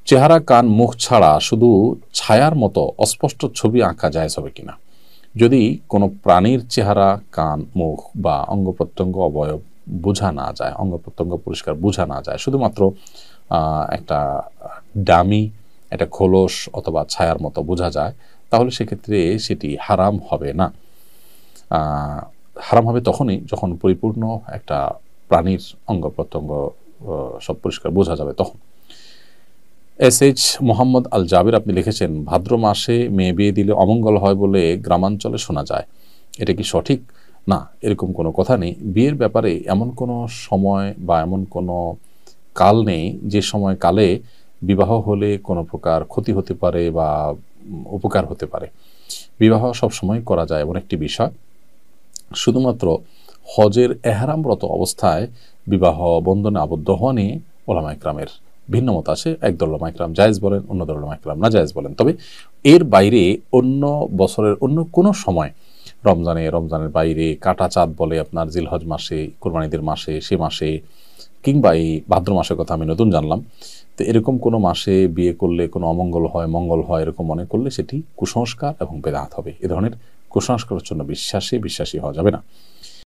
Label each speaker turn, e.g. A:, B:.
A: চেহারা, কান, মুখ ছাড়া শুধু ছায়ার মতো অস্পষ্ট ছবি আঁকা জায়েজ হবে কিনা? যদি কোনো প্রাণীর চেহারা, কান, মুখ বা অঙ্গ প্রত্যঙ্গ, অবয়ব বোঝা না যায়, অঙ্গ প্রত্যঙ্গ পরিষ্কার বোঝা না যায়, শুধুমাত্র একটা ডামি, একটা খোলস অথবা ছায়ার মতো বোঝা যায়, তাহলে সেক্ষেত্রে সেটি হারাম হবে না। হারাম হবে তখনই যখন পরিপূর্ণ একটা প্রাণীর অঙ্গ প্রত্যঙ্গ সব পরিষ্কার বোঝা যাবে তখন। এস.এইচ. মোহাম্মদ আল জাবির আপনি লিখেছেন, ভাদ্র মাসে মেয়ে বিয়ে দিলে অমঙ্গল হয় বলে গ্রামাঞ্চলে শোনা যায়, এটা কি সঠিক? না, এরকম কোনো কথা নেই। বিয়ের ব্যাপারে এমন কোনো সময় বা এমন কোনো কাল নেই যে সময় কালে বিবাহ হলে কোনো প্রকার ক্ষতি হতে পারে বা উপকার হতে পারে। বিবাহ সবসময় করা যায় এমন একটি বিষয়। শুধুমাত্র হজের এহরামরত অবস্থায় বিবাহ বন্ধনে আবদ্ধ হওয়া নিয়ে ওলামা ইকরামের ভিন্ন মত আছে। একদল ওলামা ইকরাম জায়েজ বলেন, অন্য দল ওলামা ইকরাম না জায়েজ বলেন। তবে এর বাইরে অন্য বছরের অন্য কোনো সময়, রমজানের বাইরে, কাটা চাঁদ বলে আপনার জিলহজ মাসে, কোরবানিদের মাসে, সে মাসে, কিংবা এই ভাদ্র মাসের কথা আমি নতুন জানলাম, তো এরকম কোনো মাসে বিয়ে করলে কোনো অমঙ্গল হয়, মঙ্গল হয় এরকম মনে করলে সেটি কুসংস্কার এবং বেদাত হবে। এ ধরনের কুসংস্কারের জন্য বিশ্বাসী হওয়া যাবে না।